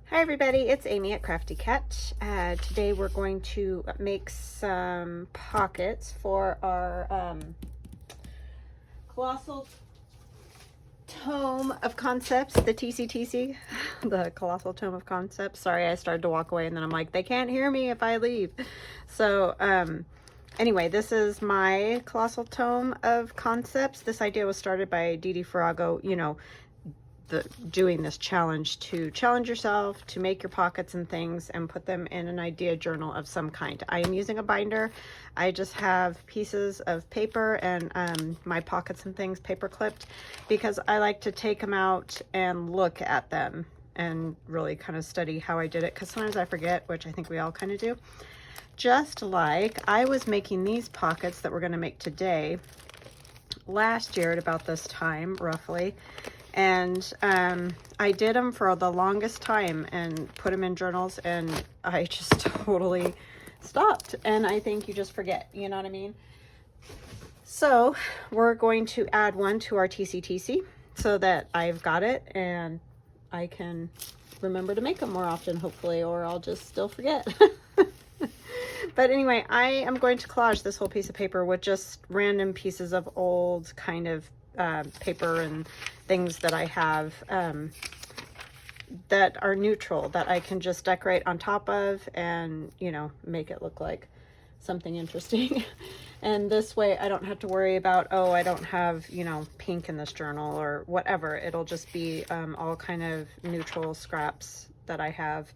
Hi everybody, it's Amy at Crafty Cat. Today we're going to make some pockets for our Colossal Tome of Concepts, the TCTC, the Colossal Tome of Concepts. Sorry, I started to walk away and then I'm like, they can't hear me if I leave. So anyway, this is my Colossal Tome of Concepts. This idea was started by Dee Dee Farago, you know, doing this challenge to challenge yourself to make your pockets and things and put them in an idea journal of some kind. I am using a binder. I just have pieces of paper and my pockets and things paper clipped because I like to take them out and look at them and really kind of study how I did it, because sometimes I forget, which I think we all kind of do. Just like I was making these pockets that we're going to make today last year at about this time roughly. And I did them for the longest time and put them in journals, and I just totally stopped. And I think you just forget, you know what I mean? So we're going to add one to our TCTC so that I've got it and I can remember to make them more often, hopefully, or I'll just still forget. But anyway, I am going to collage this whole piece of paper with just random pieces of old kind of paper and things that I have that are neutral, that I can just decorate on top of and, you know, make it look like something interesting. And this way I don't have to worry about, oh, I don't have, you know, pink in this journal or whatever. It'll just be all kind of neutral scraps that I have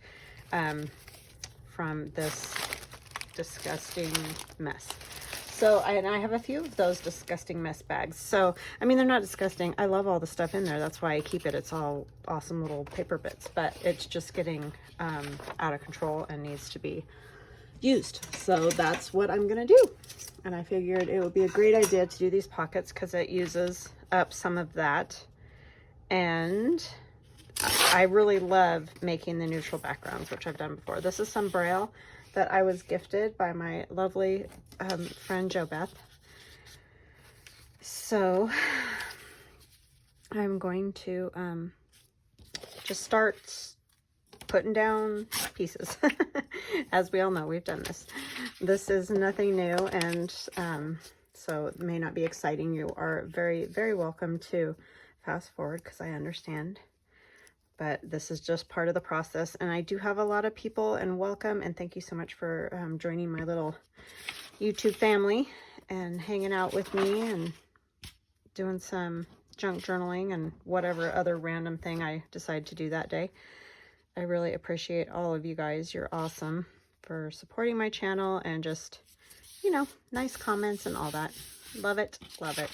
from this disgusting mess. So, and I have a few of those disgusting mess bags. So, I mean, they're not disgusting. I love all the stuff in there. That's why I keep it. It's all awesome little paper bits, but it's just getting out of control and needs to be used. So that's what I'm going to do. And I figured it would be a great idea to do these pockets because it uses up some of that. And I really love making the neutral backgrounds, which I've done before. This is some Braille that I was gifted by my lovely friend Jo Beth. So I'm going to just start putting down pieces. As we all know, we've done this. This is nothing new, and so it may not be exciting. You are very, very welcome to fast forward because I understand. But this is just part of the process, and I do have a lot of people, and welcome, and thank you so much for joining my little YouTube family and hanging out with me and doing some junk journaling and whatever other random thing I decide to do that day. I really appreciate all of you guys. You're awesome for supporting my channel and just, you know, nice comments and all that. Love it, love it.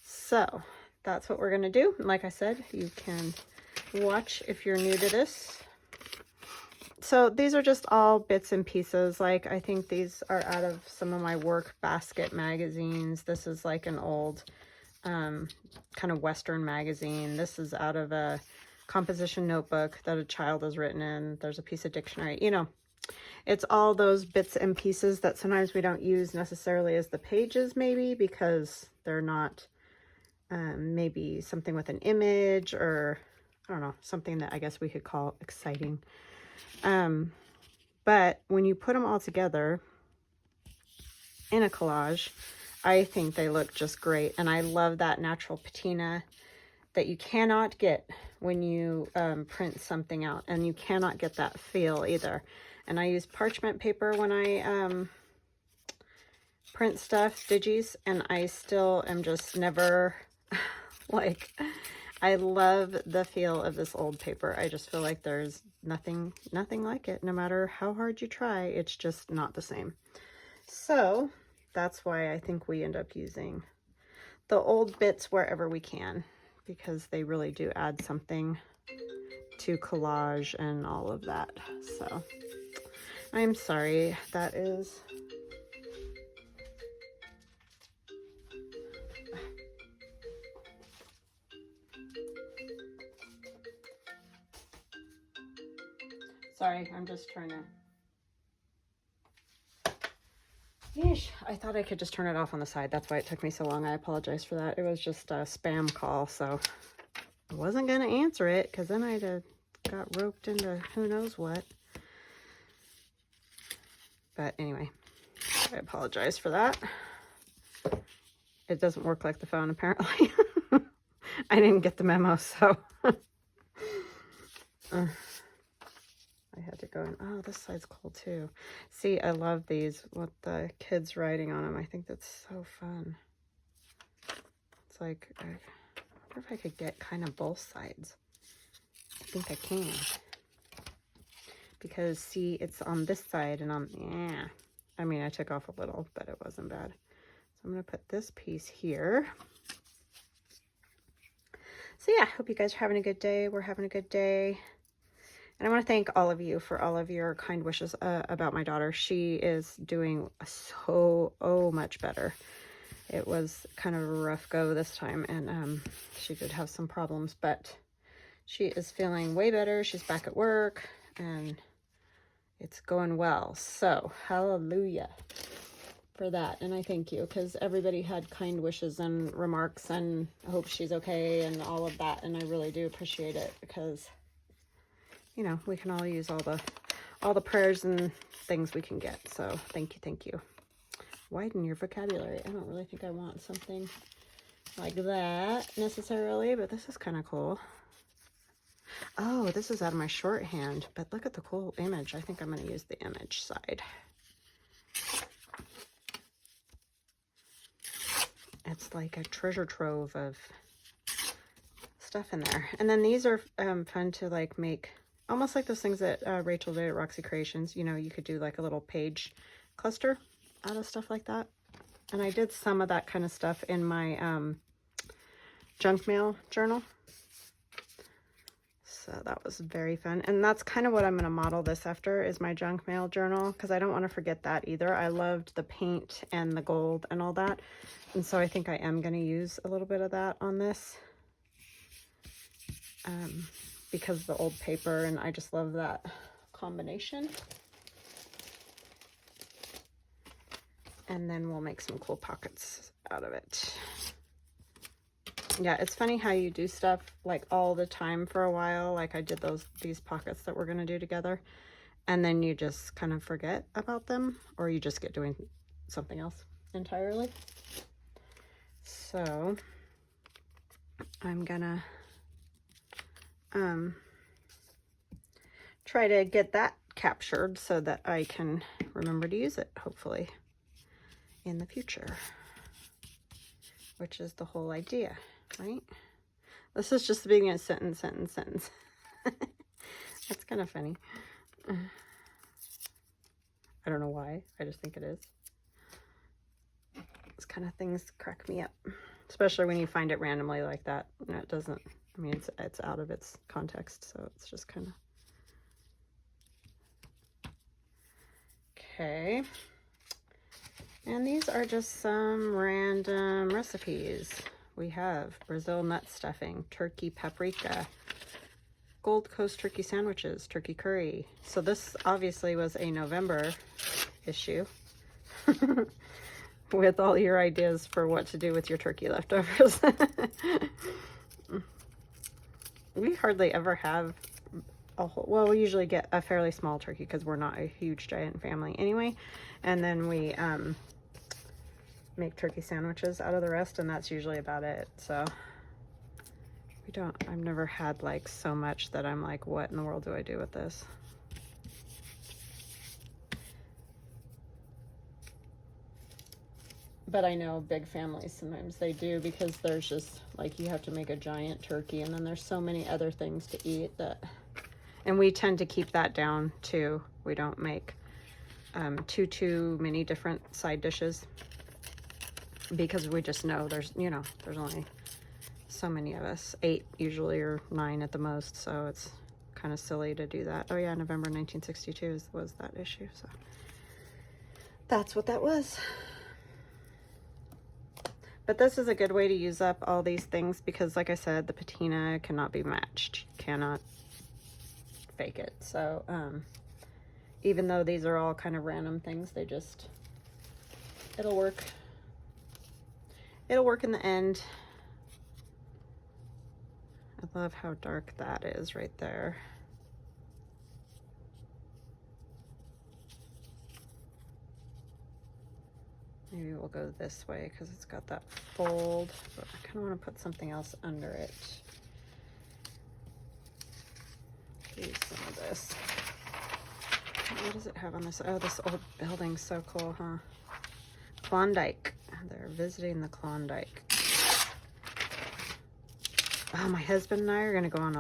So that's what we're gonna do. Like I said, you can watch if you're new to this. So these are just all bits and pieces. Like, I think these are out of some of my work basket magazines. This is like an old kind of Western magazine. This is out of a composition notebook that a child has written in. There's a piece of dictionary. You know, it's all those bits and pieces that sometimes we don't use necessarily as the pages, maybe because they're not maybe something with an image, or I don't know, something that I guess we could call exciting. But when you put them all together in a collage, I think they look just great. And I love that natural patina that you cannot get when you print something out, and you cannot get that feel either. And I use parchment paper when I print stuff, digis, and I still am just never like, I love the feel of this old paper. I just feel like there's nothing like it. No matter how hard you try, it's just not the same. So that's why I think we end up using the old bits wherever we can, because they really do add something to collage and all of that. So I'm sorry, that is... Sorry, I'm just trying to... Yeesh, I thought I could just turn it off on the side. That's why it took me so long. I apologize for that. It was just a spam call, so I wasn't going to answer it because then I'd have got roped into who knows what. But anyway, I apologize for that. It doesn't work like the phone, apparently. I didn't get the memo, so I had to go in. Oh, this side's cool too. See, I love these with the kids riding on them. I think that's so fun. It's like, I wonder if I could get kind of both sides. I think I can. Because see, it's on this side and yeah. I mean, I took off a little, but it wasn't bad. So I'm going to put this piece here. So yeah, hope you guys are having a good day. We're having a good day. And I want to thank all of you for all of your kind wishes about my daughter. She is doing so much better. It was kind of a rough go this time, and she did have some problems, but she is feeling way better. She's back at work, and it's going well. So hallelujah for that. And I thank you, because everybody had kind wishes and remarks, and I hope she's okay and all of that. And I really do appreciate it, because you know, we can all use all the prayers and things we can get. So thank you. Widen your vocabulary. I don't really think I want something like that necessarily, but this is kind of cool. Oh, this is out of my shorthand, but look at the cool image. I think I'm going to use the image side. It's like a treasure trove of stuff in there. And then these are fun to like make, almost like those things that Rachel did at Roxy Creations. You know, you could do like a little page cluster out of stuff like that. And I did some of that kind of stuff in my junk mail journal. So that was very fun. And that's kind of what I'm going to model this after, is my junk mail journal, because I don't want to forget that either. I loved the paint and the gold and all that. And so I think I am going to use a little bit of that on this. Because of the old paper, and I just love that combination. And then we'll make some cool pockets out of it. Yeah, it's funny how you do stuff like all the time for a while. Like I did these pockets that we're going to do together, and then you just kind of forget about them, or you just get doing something else entirely. So I'm gonna try to get that captured so that I can remember to use it, hopefully, in the future, which is the whole idea, right? This is just the beginning of sentence. That's kind of funny. I don't know why. I just think it is. These kind of things crack me up, especially when you find it randomly like that. And it doesn't, I mean, it's out of its context, so it's just kind of... Okay. And these are just some random recipes. We have Brazil nut stuffing, turkey paprika, Gold Coast turkey sandwiches, turkey curry. So this obviously was a November issue with all your ideas for what to do with your turkey leftovers. We hardly ever have a whole, well, we usually get a fairly small turkey because we're not a huge giant family anyway. And then we make turkey sandwiches out of the rest, and that's usually about it. So we don't, I've never had like so much that I'm like, what in the world do I do with this? But I know big families, sometimes they do, because there's just like, you have to make a giant turkey, and then there's so many other things to eat that, and we tend to keep that down too. We don't make too many different side dishes, because we just know there's, you know, there's only so many of us, 8 usually, or 9 at the most, so it's kind of silly to do that. Oh yeah, November 1962 was that issue, so that's what that was. But this is a good way to use up all these things, because like I said, the patina cannot be matched. You cannot fake it. So even though these are all kind of random things, they just, it'll work. It'll work in the end. I love how dark that is right there. Maybe we'll go this way because it's got that fold, but I kind of want to put something else under it. Use some of this. What does it have on this? Oh, this old building's so cool, huh? Klondike. They're visiting the Klondike. Oh, my husband and I are going to go on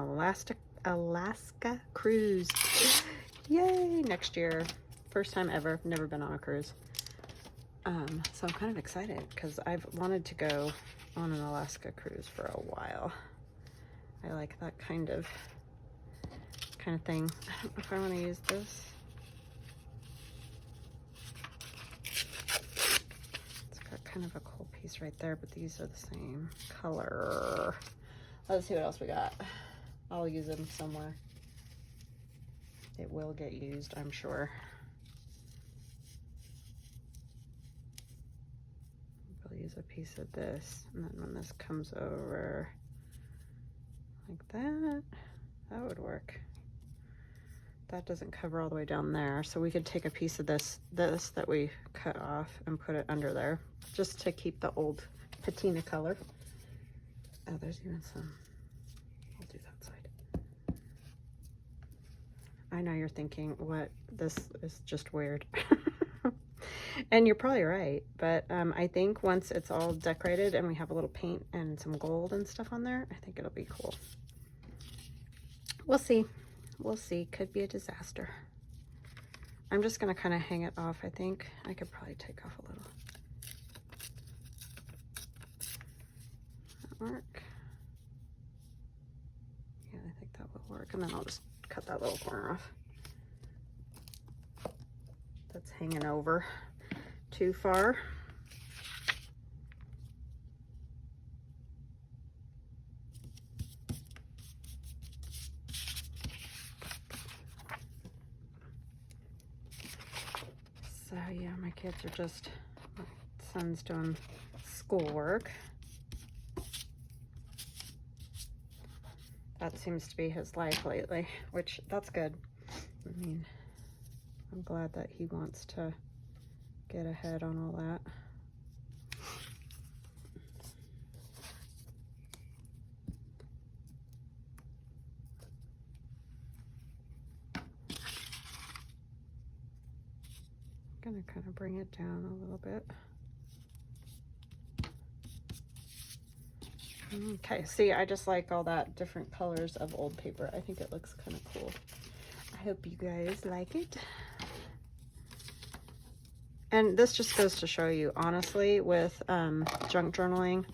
Alaska cruise. Yay! Next year. First time ever. Never been on a cruise. So I'm kind of excited because I've wanted to go on an Alaska cruise for a while. I like that kind of thing. I don't know if I want to use this. It's got kind of a cool piece right there, but these are the same color. Let's see what else we got. I'll use them somewhere. It will get used, I'm sure. I'll use a piece of this, and then when this comes over like that, that would work. That doesn't cover all the way down there, so we could take a piece of this that we cut off and put it under there, just to keep the old patina color. Oh, there's even some. I'll do that side. I know you're thinking, what? This is just weird. And you're probably right, but I think once it's all decorated and we have a little paint and some gold and stuff on there, I think it'll be cool. We'll see. We'll see. Could be a disaster. I'm just going to kind of hang it off, I think. I could probably take off a little. That work? Yeah, I think that will work. And then I'll just cut that little corner off. That's hanging over too far. So yeah, my kids are just, my son's doing schoolwork. That seems to be his life lately, which that's good. I mean, I'm glad that he wants to get ahead on all that. I'm gonna kind of bring it down a little bit. Okay, see, I just like all that different colors of old paper. I think it looks kind of cool. I hope you guys like it. And this just goes to show you, honestly, with junk journaling,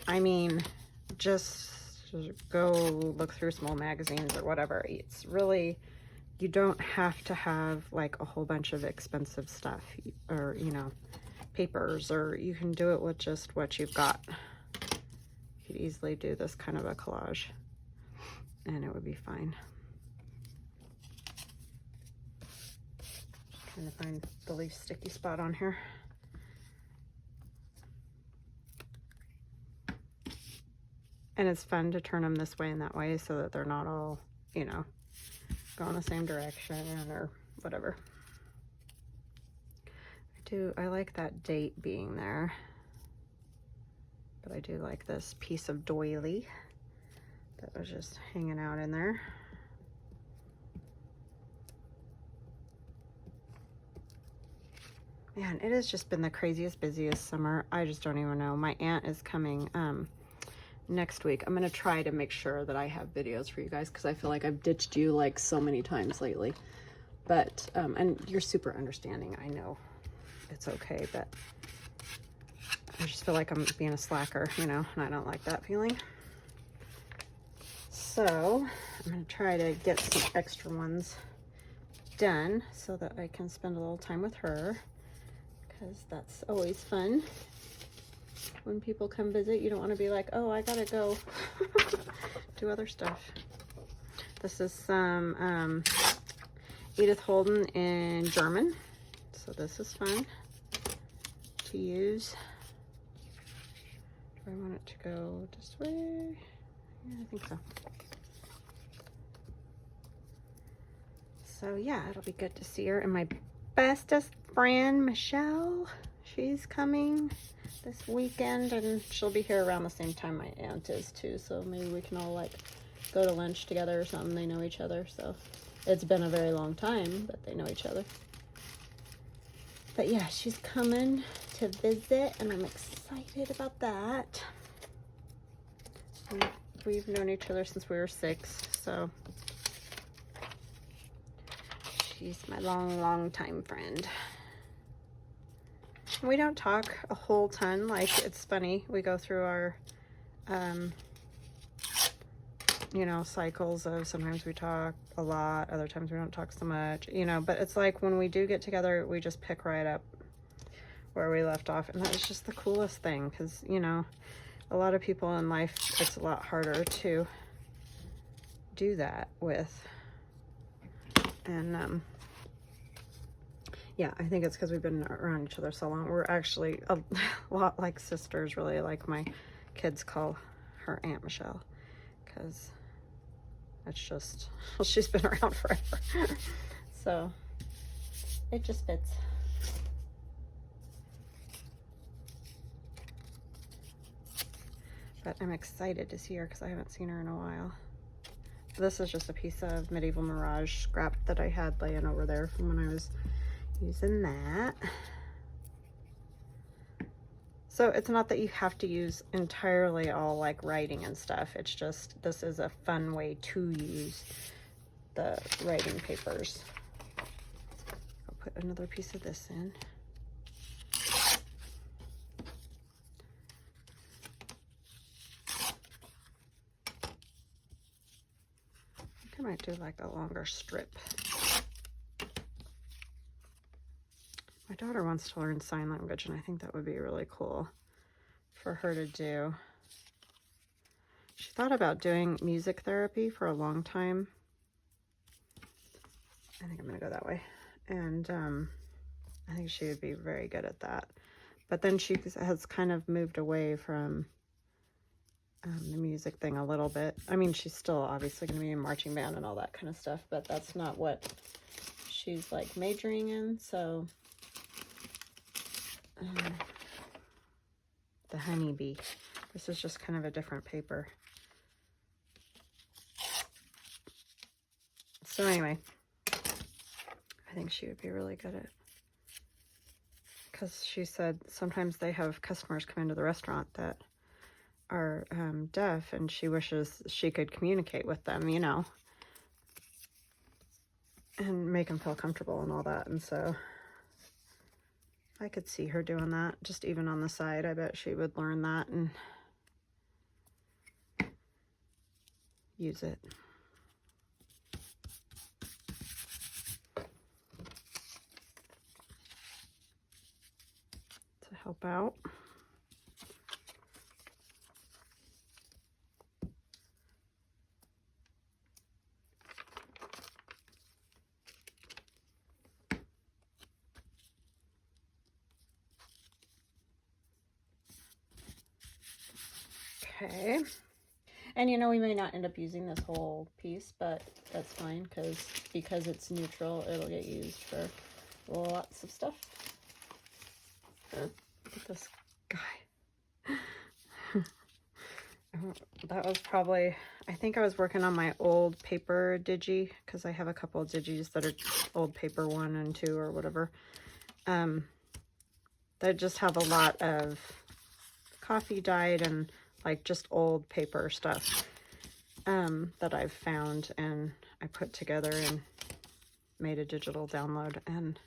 I mean, just go look through some old magazines or whatever. It's really, you don't have to have like a whole bunch of expensive stuff or, you know, papers, or you can do it with just what you've got. You could easily do this kind of a collage and it would be fine. Trying to find the least sticky spot on here. And it's fun to turn them this way and that way so that they're not all, you know, going the same direction or whatever. I like that date being there. But I do like this piece of doily that was just hanging out in there. Man, it has just been the craziest, busiest summer. I just don't even know. My aunt is coming next week. I'm going to try to make sure that I have videos for you guys because I feel like I've ditched you like so many times lately. But, and you're super understanding. I know it's okay, but I just feel like I'm being a slacker, you know, and I don't like that feeling. So I'm going to try to get some extra ones done so that I can spend a little time with her. Because that's always fun. When people come visit, you don't want to be like, oh, I gotta go do other stuff. This is some Edith Holden in German. So this is fun to use. Do I want it to go this way? Yeah, I think so. So yeah, it'll be good to see her. And my bestest friend, Michelle, she's coming this weekend, and she'll be here around the same time my aunt is too, so maybe we can all like go to lunch together or something. They know each other, so it's been a very long time, but they know each other. But yeah, she's coming to visit, and I'm excited about that. And we've known each other since we were 6, so she's my long time friend. We don't talk a whole ton. Like, it's funny, we go through our you know, cycles of sometimes we talk a lot, other times we don't talk so much, you know, but it's like when we do get together, we just pick right up where we left off, and that's just the coolest thing, because, you know, a lot of people in life, it's a lot harder to do that with. And yeah, I think it's because we've been around each other so long. We're actually a lot like sisters, really. Like, my kids call her Aunt Michelle, because it's just, well, she's been around forever. So it just fits. But I'm excited to see her because I haven't seen her in a while. This is just a piece of Medieval Mirage scrap that I had laying over there from when I was using that. So it's not that you have to use entirely all like writing and stuff. It's just, this is a fun way to use the writing papers. I'll put another piece of this in. I might do like a longer strip. My daughter wants to learn sign language, and I think that would be really cool for her to do. She thought about doing music therapy for a long time. I think I'm going to go that way. And I think she would be very good at that. But then she has kind of moved away from the music thing a little bit. I mean, she's still obviously going to be in marching band and all that kind of stuff, but that's not what she's like majoring in. So the honeybee. This is just kind of a different paper. So anyway, I think she would be really good at, because she said sometimes they have customers come into the restaurant that are deaf, and she wishes she could communicate with them, you know, and make them feel comfortable and all that. And so I could see her doing that, just even on the side. I bet she would learn that and use it. To help out. Okay, and you know, we may not end up using this whole piece, but that's fine, because it's neutral, it'll get used for lots of stuff. Look at this guy. That was probably, I think I was working on my old paper digi, because I have a couple of digis that are old paper 1 and 2 or whatever. They just have a lot of coffee dyed and like just old paper stuff that I've found, and I put together and made a digital download. And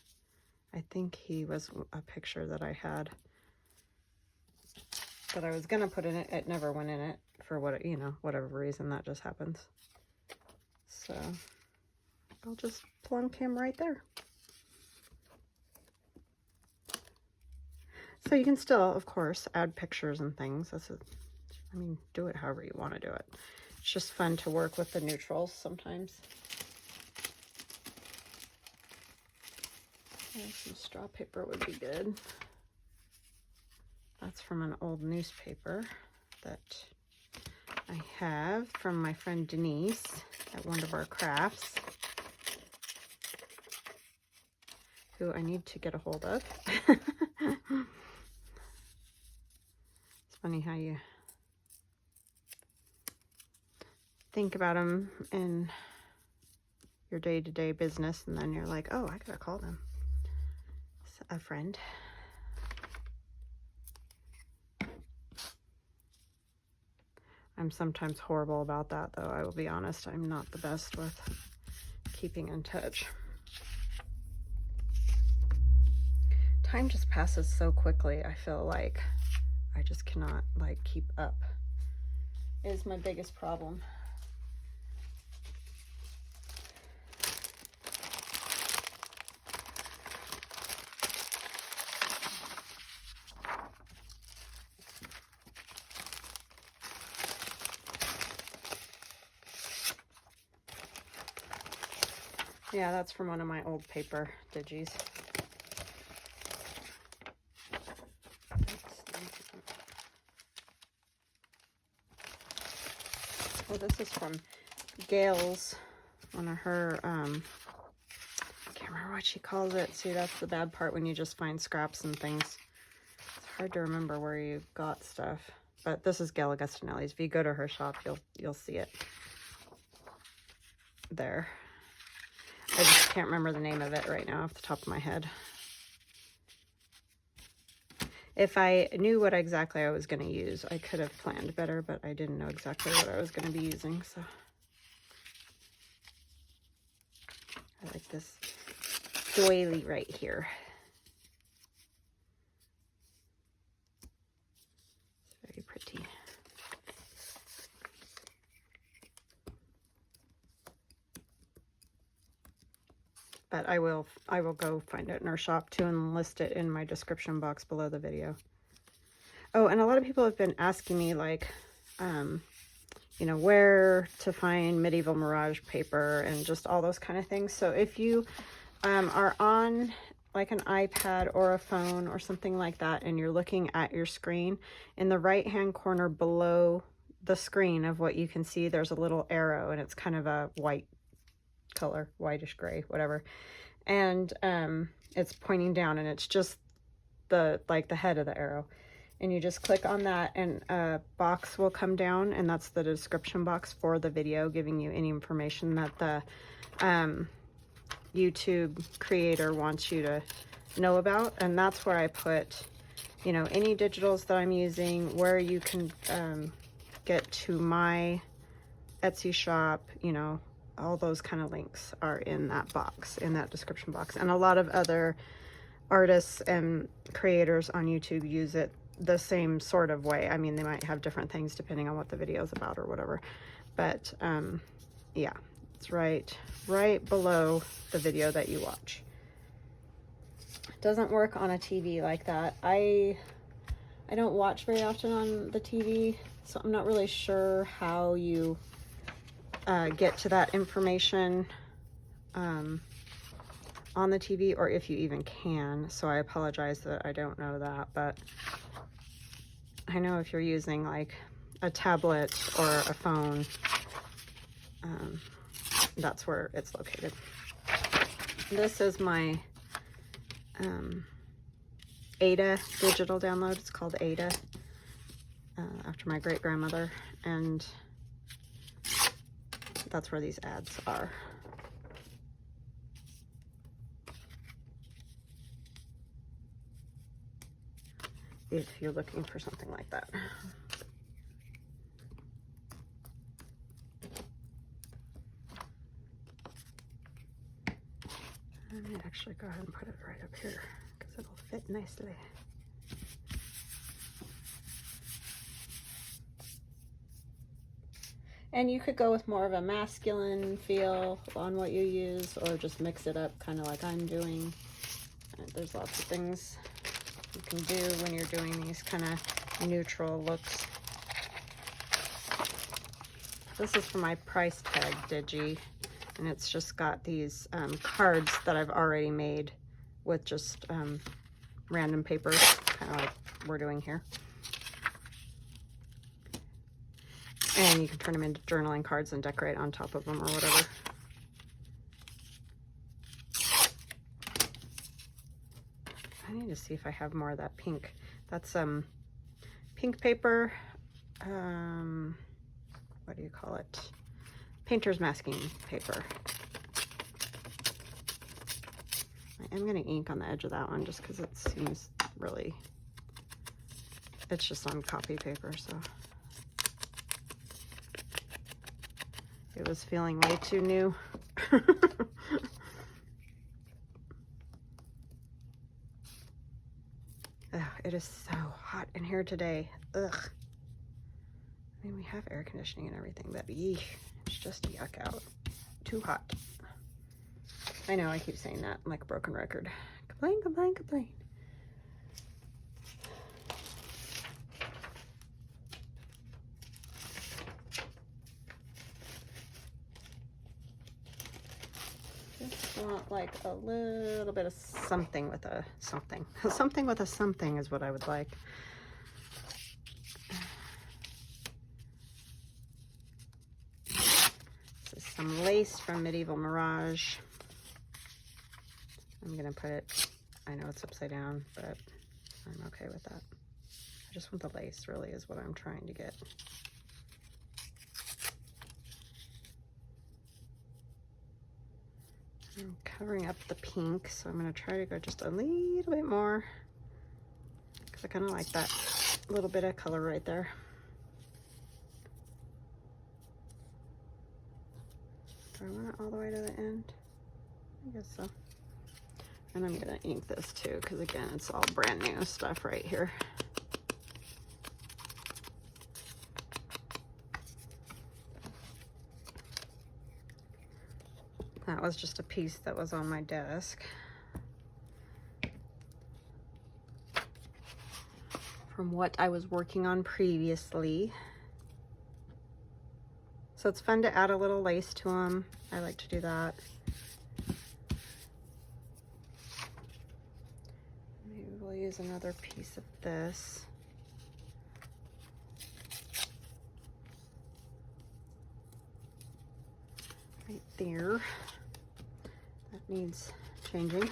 I think he was a picture that I had that I was gonna put in it. It never went in it for what, you know, whatever reason, that just happens. So I'll just plunk him right there. So you can still, of course, add pictures and things. I mean, do it however you want to do it. It's just fun to work with the neutrals sometimes. Some straw paper would be good. That's from an old newspaper that I have from my friend Denise at one of our crafts, who who I need to get a hold of. It's funny how you think about them in your day-to-day business, and then you're like, oh, I gotta call them. It's a friend. I'm sometimes horrible about that, though. I will be honest. I'm not the best with keeping in touch. Time just passes so quickly. I feel like I just cannot like keep up. It is my biggest problem. Yeah, that's from one of my old paper digis. Well, this is from Gayle's, one of her, I can't remember what she calls it. See, that's the bad part when you just find scraps and things. It's hard to remember where you got stuff. But this is Gayle Augustinelli's. If you go to her shop, you'll see it there. I just can't remember the name of it right now off the top of my head. If I knew what exactly I was going to use, I could have planned better, but I didn't know exactly what I was going to be using, so. I like this doily right here. It's very pretty. But I will go find it in our shop too and list it in my description box below the video. Oh, and a lot of people have been asking me like, you know, where to find medieval mirage paper and just all those kind of things. So if you are on like an iPad or a phone or something like that, and you're looking at your screen, in the right hand corner below the screen of what you can see, there's a little arrow, and it's kind of a white color, whitish gray, whatever, and it's pointing down, and it's just the head of the arrow, and you just click on that, and a box will come down, and that's the description box for the video, giving you any information that the YouTube creator wants you to know about. And that's where I put, you know, any digitals that I'm using, where you can get to my Etsy shop, you know, all those kind of links are in that box, in that description box. And a lot of other artists and creators on YouTube use it the same sort of way. I mean, they might have different things depending on what the video is about or whatever. But yeah, it's right below the video that you watch. It doesn't work on a TV like that. I don't watch very often on the TV, so I'm not really sure how you get to that information on the TV, or if you even can. So I apologize that I don't know that, but I know if you're using like a tablet or a phone, that's where it's located. This is my Ada digital download. It's called Ada, after my great grandmother, and that's where these ads are. If you're looking for something like that. I might actually go ahead and put it right up here because it'll fit nicely. And you could go with more of a masculine feel on what you use, or just mix it up kind of like I'm doing. There's lots of things you can do when you're doing these kind of neutral looks. This is for my price tag digi, and it's just got these cards that I've already made with just random papers, kind of like we're doing here. And you can turn them into journaling cards and decorate on top of them or whatever. need to see if I have more of that pink. That's pink paper. What do you call it? Painter's masking paper. I am going to ink on the edge of that one just because it seems really, it's just on copy paper, so it was feeling way too new. Ugh, it is so hot in here today. Ugh. I mean, we have air conditioning and everything, but yeesh, it's just yuck out. Too hot. I know, I keep saying that like a broken record. Complain, complain, complain. Just want like a little bit of something with a something. Something with a something is what I would like. This is some lace from Medieval Mirage. I'm gonna put it, I know it's upside down, but I'm okay with that. I just want the lace, really, is what I'm trying to get. I'm covering up the pink, so I'm gonna try to go just a little bit more, because I kind of like that little bit of color right there. Do I want it all the way to the end? I guess so. And I'm gonna ink this too, because again, it's all brand new stuff right here. That was just a piece that was on my desk from what I was working on previously. So it's fun to add a little lace to them. I like to do that. Maybe we'll use another piece of this. Right there. That needs changing.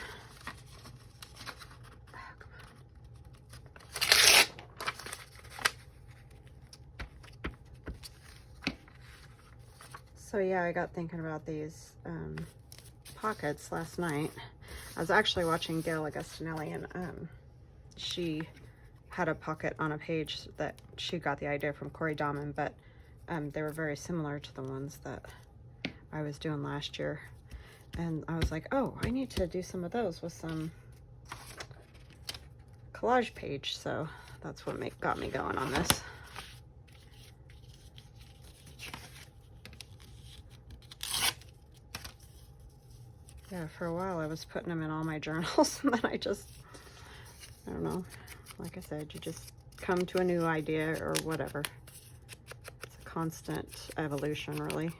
So yeah, I got thinking about these pockets last night. I was actually watching Gayle and she had a pocket on a page that she got the idea from Corey Dahman, but they were very similar to the ones that I was doing last year. And I was like, oh, I need to do some of those with some collage page. So that's what got me going on this. Yeah, for a while I was putting them in all my journals, and then I don't know, like I said, you just come to a new idea or whatever. It's a constant evolution, really.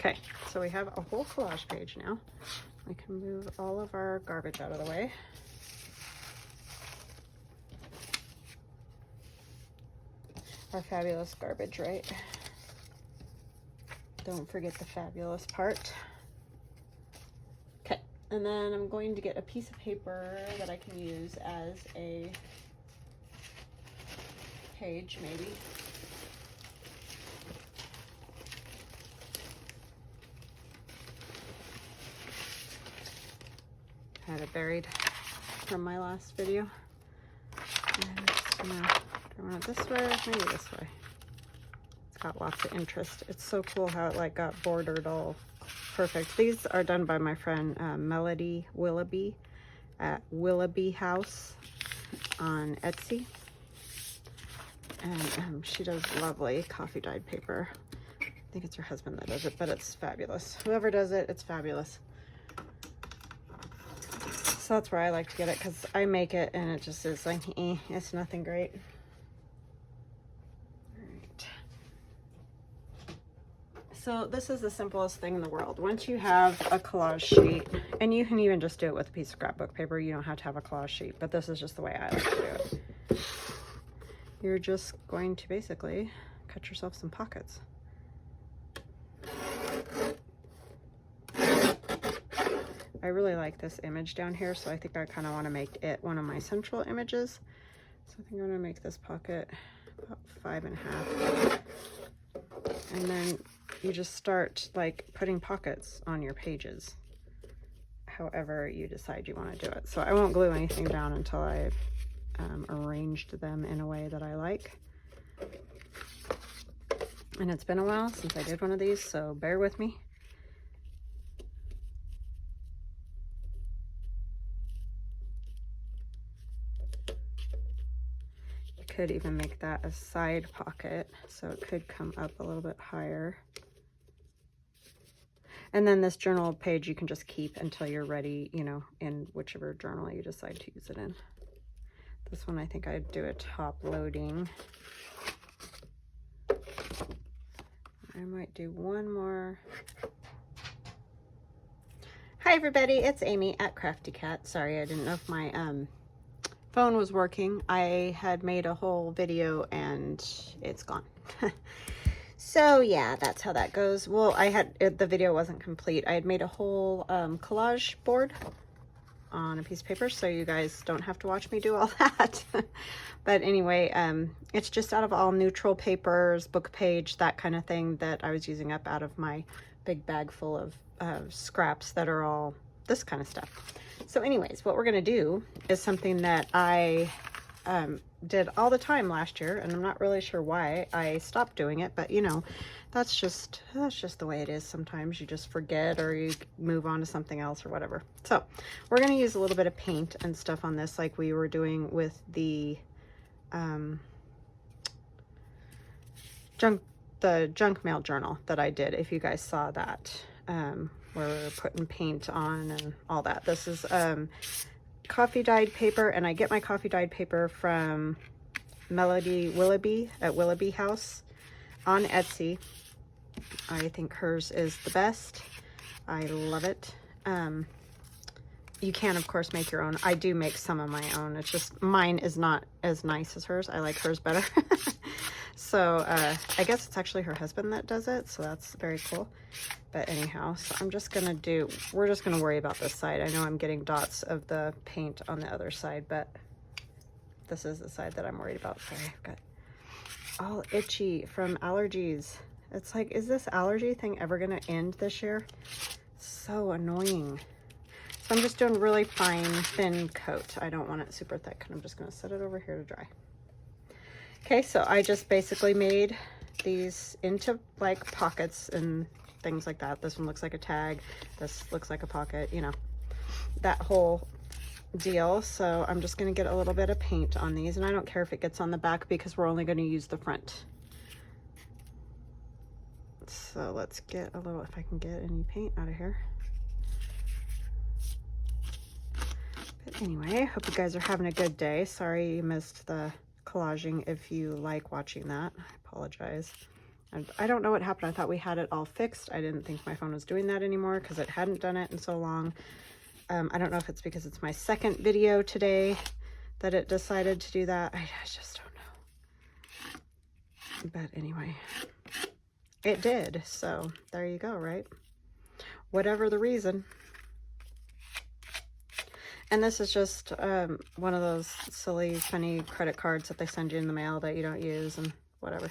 Okay, so we have a whole collage page now. We can move all of our garbage out of the way. Our fabulous garbage, right? Don't forget the fabulous part. Okay, and then I'm going to get a piece of paper that I can use as a page, maybe. I had it buried from my last video. And I'm just gonna, do I want it this way? Maybe this way. It's got lots of interest. It's so cool how it like got bordered all perfect. These are done by my friend Melody Willoughby at Willoughby House on Etsy. And she does lovely coffee dyed paper. I think it's her husband that does it, but it's fabulous. Whoever does it, it's fabulous. So that's where I like to get it, because I make it and it just is like, it's nothing great. All right. So this is the simplest thing in the world. Once you have a collage sheet, and you can even just do it with a piece of scrapbook paper, you don't have to have a collage sheet, but this is just the way I like to do it. You're just going to basically cut yourself some pockets. I really like this image down here, so I think I kind of want to make it one of my central images. So I think I'm going to make this pocket about 5.5. And then you just start like putting pockets on your pages, however you decide you want to do it. So I won't glue anything down until I've arranged them in a way that I like. And it's been a while since I did one of these, so bear with me. Could even make that a side pocket, so it could come up a little bit higher. And then this journal page you can just keep until you're ready, you know, in whichever journal you decide to use it in. This one I think I'd do a top loading. I might do one more. Hi everybody, it's Amy at Crafty Cat. Sorry, I didn't know if my phone was working. I had made a whole video and it's gone. So yeah, that's how that goes. Well, the video wasn't complete. I had made a whole collage board on a piece of paper, so you guys don't have to watch me do all that. But anyway, it's just out of all neutral papers, book page, that kind of thing that I was using up out of my big bag full of scraps that are all this kind of stuff. So anyways, what we're going to do is something that I did all the time last year, and I'm not really sure why I stopped doing it, but you know, that's just the way it is. Sometimes you just forget or you move on to something else or whatever. So we're going to use a little bit of paint and stuff on this like we were doing with the junk mail journal that I did, if you guys saw that. We're putting paint on and all that. This is coffee dyed paper, and I get my coffee dyed paper from Willoughby at Willoughby House on Etsy. I think hers is the best. I love it. You can of course make your own. I do make some of my own. It's just mine is not as nice as hers. I like hers better. So I guess it's actually her husband that does it, so that's very cool. But anyhow, so we're just gonna worry about this side. I know I'm getting dots of the paint on the other side, but this is the side that I'm worried about. Sorry, I've got all itchy from allergies. It's like, is this allergy thing ever gonna end this year? So annoying. So I'm just doing really fine, thin coat. I don't want it super thick, and I'm just gonna set it over here to dry. Okay, so I just basically made these into like pockets and things like that. This one looks like a tag. This looks like a pocket, you know, that whole deal. So I'm just going to get a little bit of paint on these, and I don't care if it gets on the back because we're only going to use the front. So let's get a little, if I can get any paint out of here. But anyway, hope you guys are having a good day. Sorry you missed the collaging. If you like watching that, I apologize. And I don't know what happened. I thought we had it all fixed. I didn't think my phone was doing that anymore because it hadn't done it in so long. I don't know if it's because it's my second video today that it decided to do that. I just don't know. But anyway, it did. So there you go, right? Whatever the reason. And this is just one of those silly, funny credit cards that they send you in the mail that you don't use and whatever,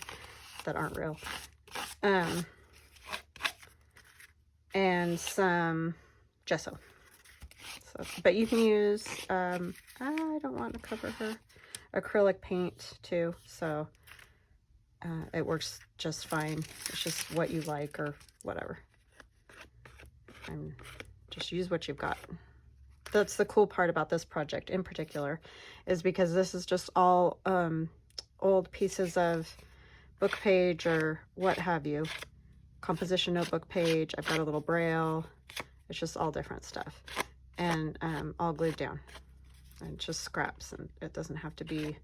that aren't real. And some gesso. So, but you can use, I don't want to cover her, acrylic paint too. So it works just fine. It's just what you like or whatever. And just use what you've got. That's the cool part about this project in particular, is because this is just all old pieces of book page or what have you, composition notebook page. I've got a little braille. It's just all different stuff, and all glued down, and just scraps. And it doesn't have to be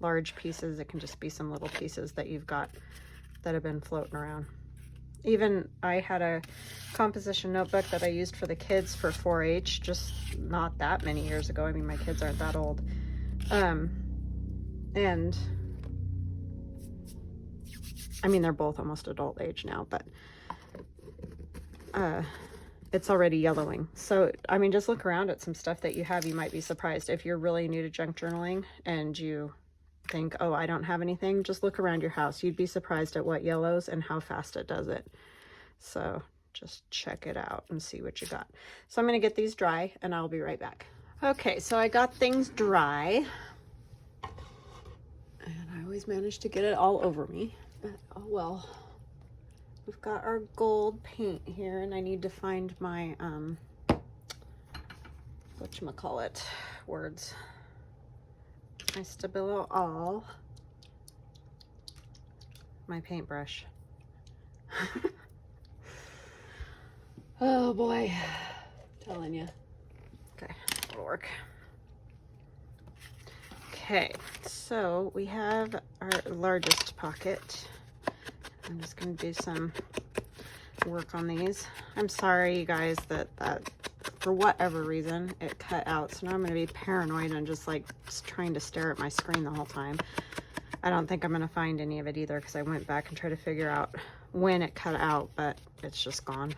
large pieces. It can just be some little pieces that you've got that have been floating around. Even I had a composition notebook that I used for the kids for 4-H just not that many years ago. I mean, my kids aren't that old. And I mean, they're both almost adult age now, but it's already yellowing. So, I mean, just look around at some stuff that you have. You might be surprised. If you're really new to junk journaling and you think, oh, I don't have anything, just look around your house. You'd be surprised at what yellows and how fast it does it. So just check it out and see what you got. So I'm going to get these dry and I'll be right back. Okay, so I got things dry. And I always manage to get it all over me. But oh well. We've got our gold paint here, and I need to find my, whatchamacallit words. My Stabilo All. My paintbrush. Oh boy. I'm telling you. Okay, that'll work. Okay, so we have our largest pocket. I'm just going to do some work on these. I'm sorry, you guys, that for whatever reason it cut out. So now I'm going to be paranoid and just like trying to stare at my screen the whole time. I don't think I'm going to find any of it either because I went back and tried to figure out when it cut out, but it's just gone.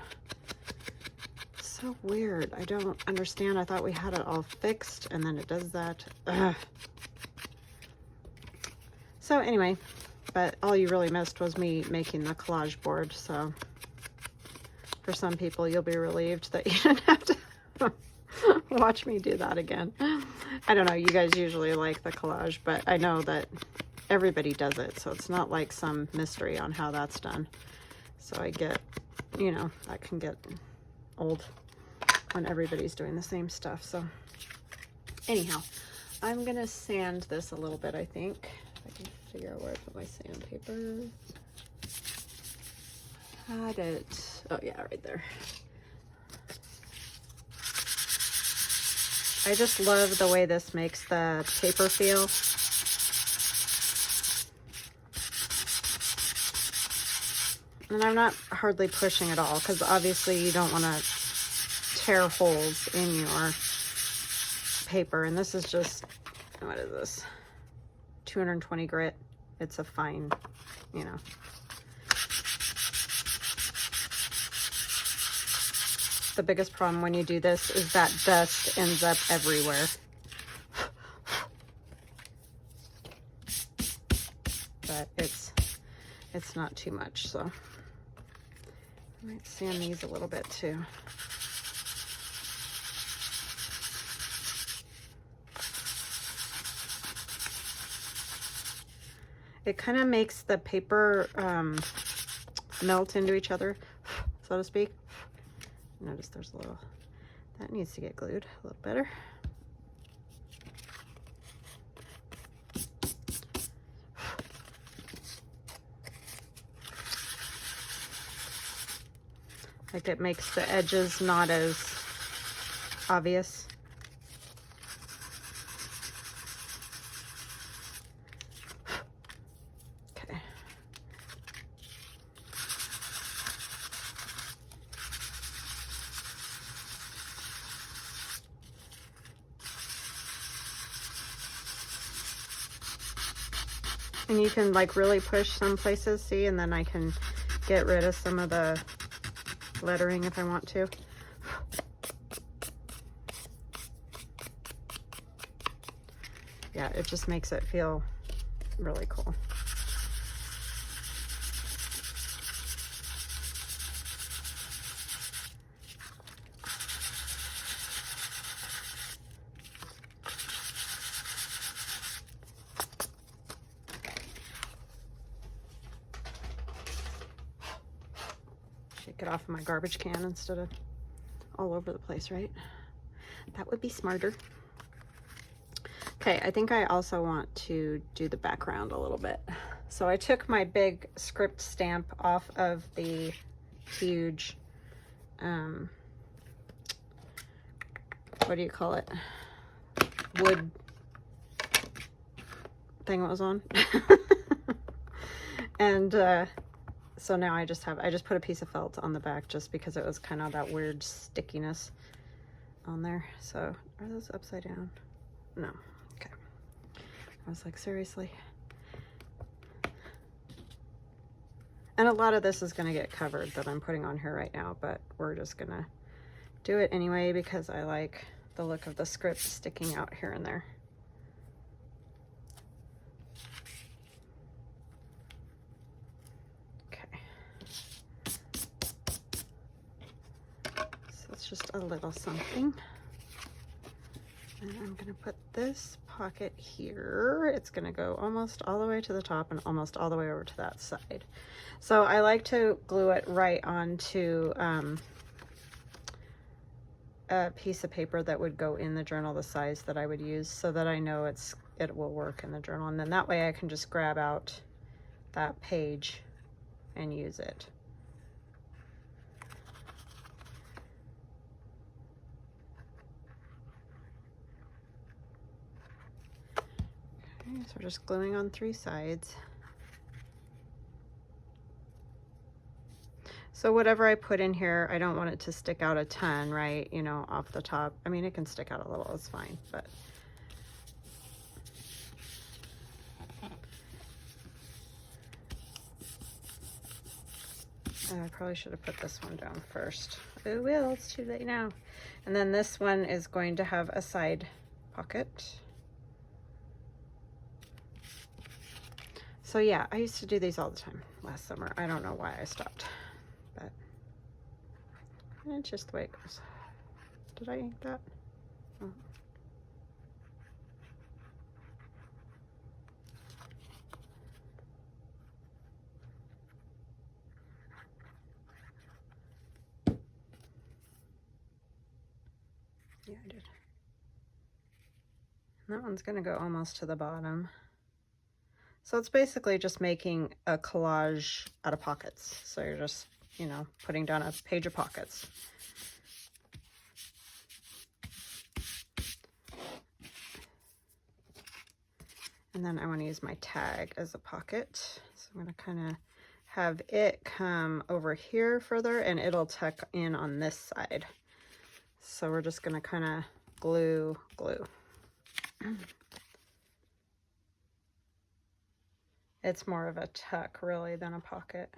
So weird. I don't understand. I thought we had it all fixed and then it does that. Ugh. So anyway, but all you really missed was me making the collage board. So for some people, you'll be relieved that you didn't have to watch me do that again. I don't know. You guys usually like the collage, but I know that everybody does it. So it's not like some mystery on how that's done. So I get, you know, that can get old when everybody's doing the same stuff. So anyhow, I'm going to sand this a little bit, I think. I can figure out where I put my sandpaper. Had it. Oh yeah, right there. I just love the way this makes the paper feel. And I'm not hardly pushing at all because obviously you don't want to tear holes in your paper. And this is just, what is this? 220 grit. It's a fine, you know. The biggest problem when you do this is that dust ends up everywhere. But it's not too much, so I might sand these a little bit too. It kind of makes the paper melt into each other, so to speak. Notice there's a little, that needs to get glued a little better. Like it makes the edges not as obvious. And you can like really push some places, see, and then I can get rid of some of the lettering if I want to. Yeah, it just makes it feel really cool. It off of my garbage can instead of all over the place, right? That would be smarter. Okay, I think I also want to do the background a little bit. So I took my big script stamp off of the huge, what do you call it? Wood thing it was on. And So now I just put a piece of felt on the back just because it was kind of that weird stickiness on there. So are those upside down? No. Okay. I was like, seriously? And a lot of this is going to get covered that I'm putting on here right now, but we're just going to do it anyway because I like the look of the script sticking out here and there. Okay. So it's just a little something. And I'm going to put this pocket here. It's going to go almost all the way to the top and almost all the way over to that side. So I like to glue it right onto a piece of paper that would go in the journal the size that I would use so that I know it will work in the journal. And then that way I can just grab out that page and use it. Okay, so we're just gluing on 3 sides. So whatever I put in here, I don't want it to stick out a ton, right? You know, off the top. I mean, it can stick out a little, it's fine, but. I probably should have put this one down first. Oh well, it's too late now. And then this one is going to have a side pocket. So yeah, I used to do these all the time last summer. I don't know why I stopped, but it's just the way it goes. Did I ink that? Oh. Yeah, I did. And that one's gonna go almost to the bottom. So it's basically just making a collage out of pockets. So you're just, you know, putting down a page of pockets. And then I want to use my tag as a pocket. So I'm going to kind of have it come over here further and it'll tuck in on this side. So we're just going to kind of glue. It's more of a tuck really than a pocket.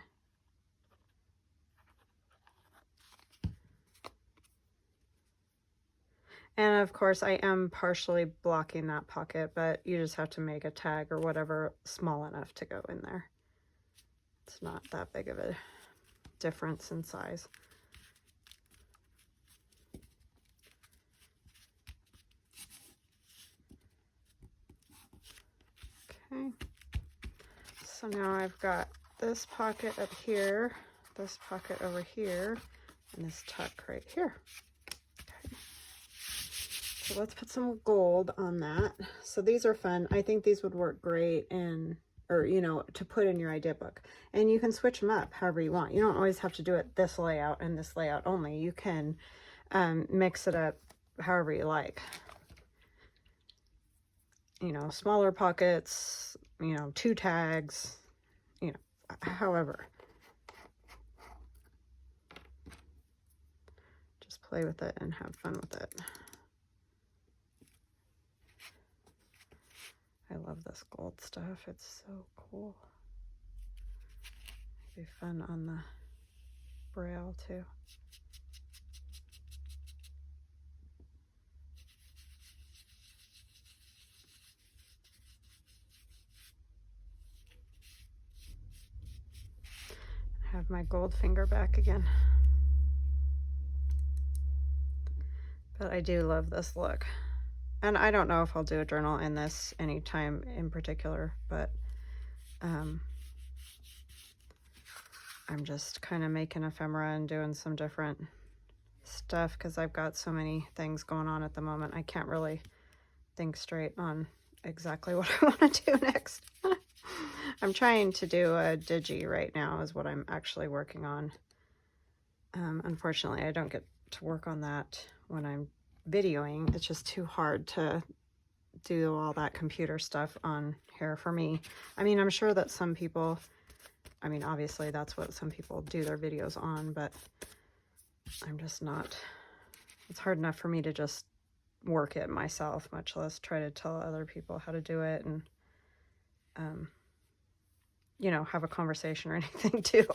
And of course I am partially blocking that pocket, but you just have to make a tag or whatever small enough to go in there. It's not that big of a difference in size. Okay. So now I've got this pocket up here, this pocket over here, and this tuck right here. Okay. So let's put some gold on that. So these are fun. I think these would work great in, or you know, to put in your idea book. And you can switch them up however you want. You don't always have to do it this layout and this layout only. You can mix it up however you like. You know, smaller pockets, you know, 2 tags, you know, however. Just play with it and have fun with it. I love this gold stuff. It's so cool. It'd be fun on the braille too. Have my gold finger back again. But I do love this look. And I don't know if I'll do a journal in this anytime in particular, but I'm just kind of making ephemera and doing some different stuff because I've got so many things going on at the moment. I can't really think straight on exactly what I want to do next. I'm trying to do a digi right now is what I'm actually working on. Unfortunately, I don't get to work on that when I'm videoing. It's just too hard to do all that computer stuff on here for me. I mean, I'm sure that some people I mean, obviously that's what some people do their videos on, but I'm just not, it's hard enough for me to just work it myself, much less try to tell other people how to do it and, you know, have a conversation or anything too.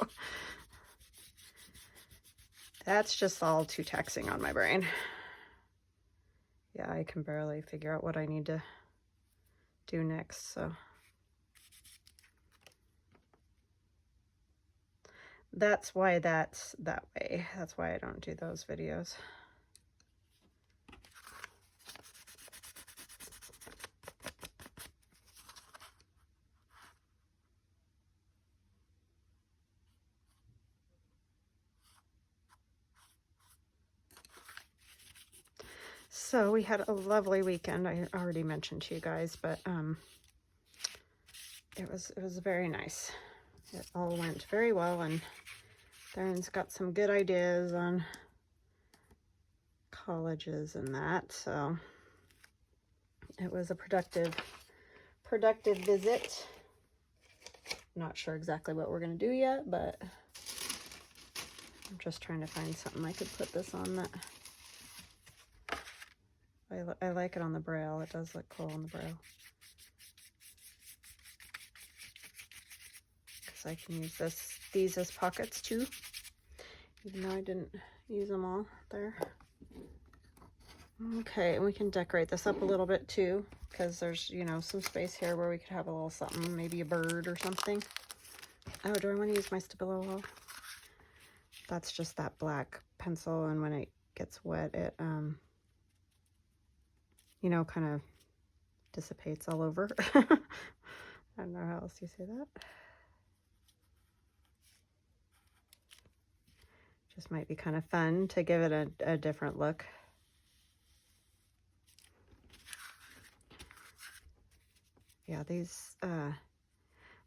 That's just all too taxing on my brain. Yeah, I can barely figure out what I need to do next, so. That's why that's that way. That's why I don't do those videos. So we had a lovely weekend. I already mentioned to you guys, but it was very nice. It all went very well, and Darren's got some good ideas on colleges and that, so it was a productive visit. Not sure exactly what we're going to do yet, but I'm just trying to find something I could put this on that I like it on the braille. It does look cool on the braille. Because I can use these as pockets too, even though I didn't use them all there. Okay, and we can decorate this up a little bit too, because there's, you know, some space here where we could have a little something, maybe a bird or something. Oh, do I want to use my Stabilo wall? That's just that black pencil, and when it gets wet, it, you know, kind of dissipates all over. I don't know how else you say that. Just might be kind of fun to give it a different look. Yeah, these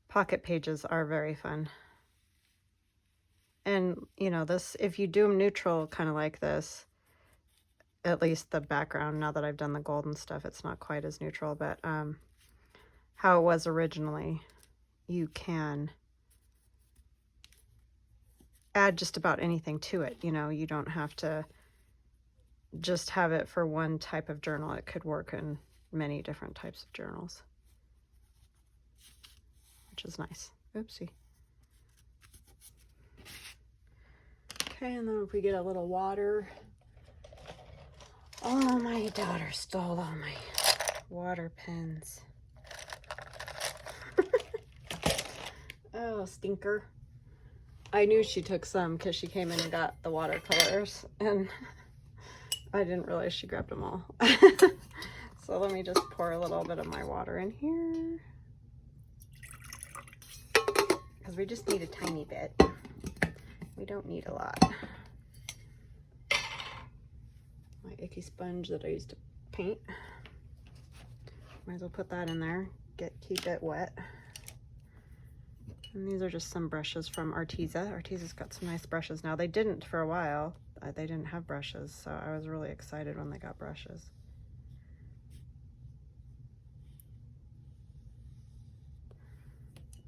pocket pages are very fun. And, you know, this, if you do them neutral, kind of like this, at least the background, now that I've done the gold and stuff, it's not quite as neutral, but how it was originally, you can add just about anything to it. You know, you don't have to just have it for one type of journal. It could work in many different types of journals, which is nice. Oopsie. Okay, and then if we get a little water. Oh, my daughter stole all my water pens. Oh, stinker. I knew she took some because she came in and got the watercolors, and I didn't realize she grabbed them all. So let me just pour a little bit of my water in here, because we just need a tiny bit. We don't need a lot. My icky sponge that I used to paint. Might as well put that in there. Keep it wet. And these are just some brushes from Arteza. Arteza's got some nice brushes now. They didn't for a while. They didn't have brushes, so I was really excited when they got brushes.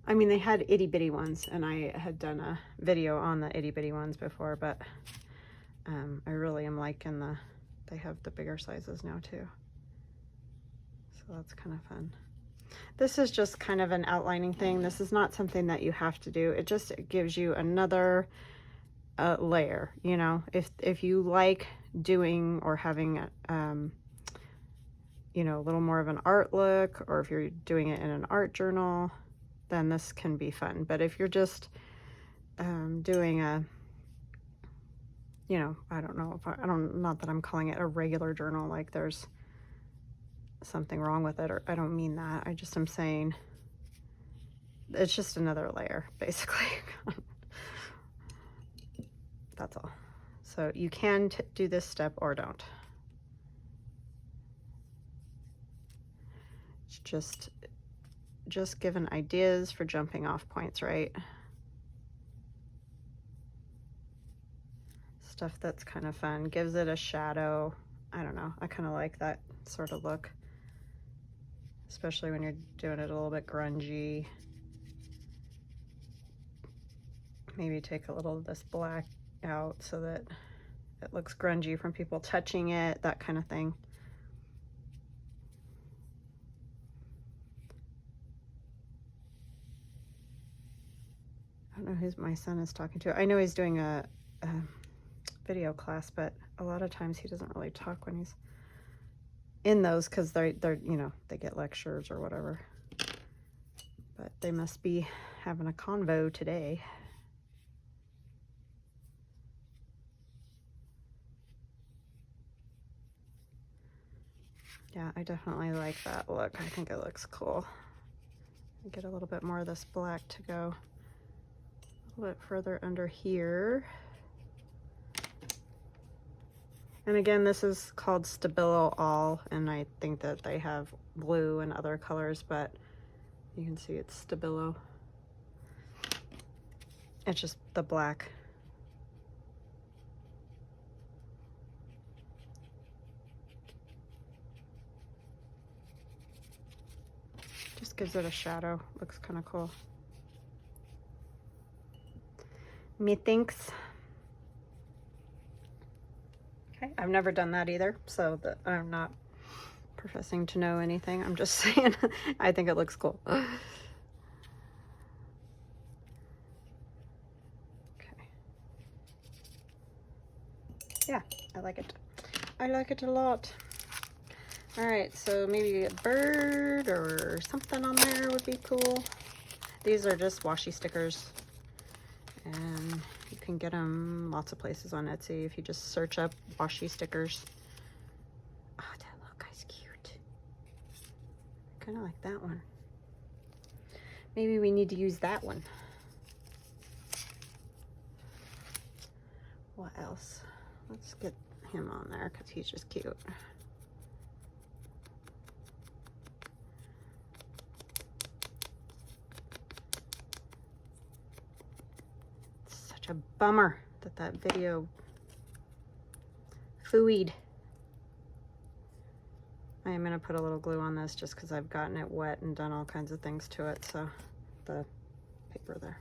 I mean, they had itty bitty ones, and I had done a video on the itty bitty ones before, but I really am liking they have the bigger sizes now too. So that's kind of fun. This is just kind of an outlining thing. This is not something that you have to do. It just gives you another layer, you know. If you like doing or having you know, a little more of an art look, or if you're doing it in an art journal, then this can be fun. But if you're just doing a, you know, I don't know if not that I'm calling it a regular journal, like there's something wrong with it, or I don't mean that. I just am saying it's just another layer, basically. That's all. So you can do this step or don't. It's just given ideas for jumping off points, right? Stuff that's kind of fun. Gives it a shadow. I don't know. I kind of like that sort of look, especially when you're doing it a little bit grungy. maybe take a little of this black out so that it looks grungy from people touching it, that kind of thing. I don't know who my son is talking to. I know he's doing a video class, but a lot of times he doesn't really talk when he's in those because they're you know, they get lectures or whatever. But they must be having a convo today. Yeah, I definitely like that look. I think it looks cool. Get a little bit more of this black to go a little bit further under here. And again, this is called Stabilo All, and I think that they have blue and other colors, but you can see it's Stabilo. It's just the black. Just gives it a shadow. Looks kind of cool. Methinks. Okay, I've never done that either, so that I'm not professing to know anything. I'm just saying I think it looks cool. Okay. Yeah, I like it. I like it a lot. All right, so maybe a bird or something on there would be cool. These are just washi stickers, and you can get them lots of places on Etsy if you just search up washi stickers. Oh, that little guy's cute. I kind of like that one. Maybe we need to use that one. What else? Let's get him on there because he's just cute. Such a bummer that that video fooeyed. I am going to put a little glue on this just because I've gotten it wet and done all kinds of things to it, so the paper there.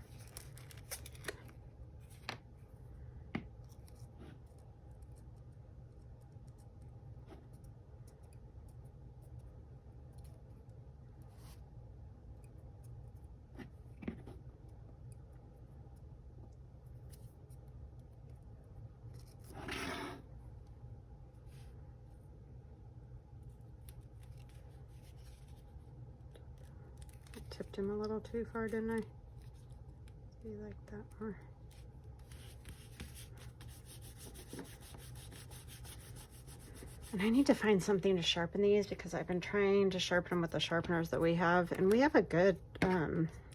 Tipped him a little too far, didn't I? Do you like that more? And I need to find something to sharpen these because I've been trying to sharpen them with the sharpeners that we have, and we have a good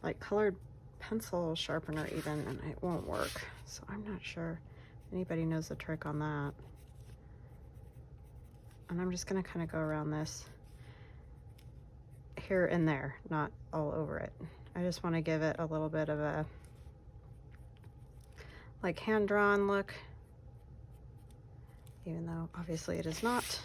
like colored pencil sharpener even, and it won't work. So I'm not sure if anybody knows the trick on that. And I'm just gonna kind of go around this here and there, not all over it. I just want to give it a little bit of a like hand-drawn look, even though obviously it is not.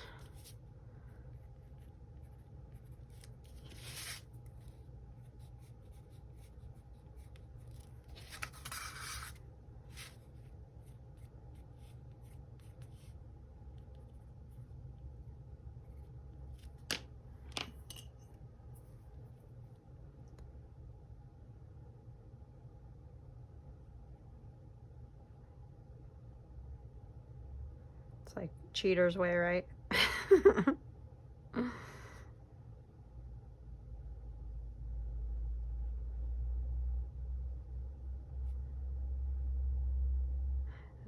It's like cheater's way, right? And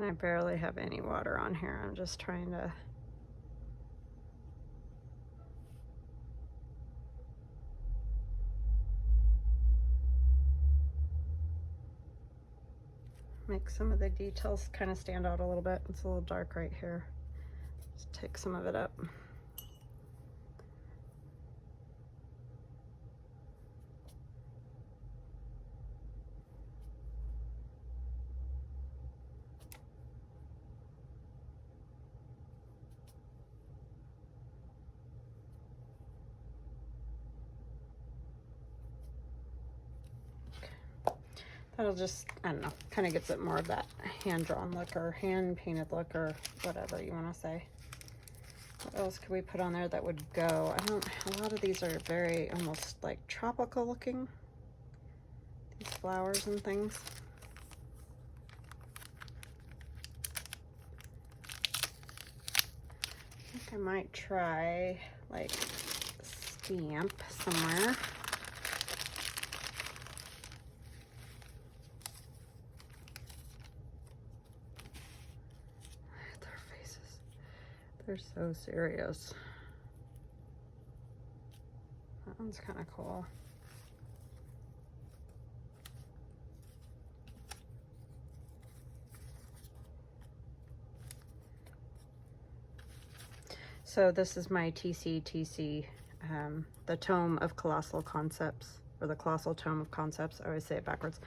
I barely have any water on here. I'm just trying to make some of the details kind of stand out a little bit. It's a little dark right here. Just take some of it up. That'll just, I don't know, kind of gives it more of that hand-drawn look or hand-painted look or whatever you want to say. What else could we put on there that would go? A lot of these are very almost like tropical looking. These flowers and things. I think I might try like stamp somewhere. They're so serious. That one's kind of cool. So this is my TCTC, the Tome of Colossal Concepts, or the Colossal Tome of Concepts. I always say it backwards.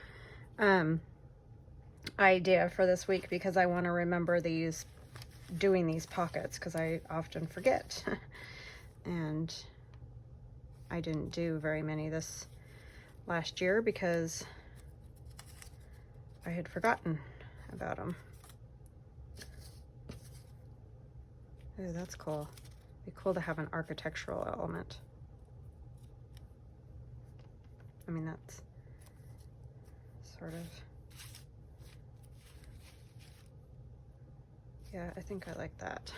Idea for this week, because I want to remember doing these pockets, because I often forget. And I didn't do very many this last year because I had forgotten about them. Oh, that's cool. It'd be cool to have an architectural element. I mean, that's sort of, yeah, I think I like that.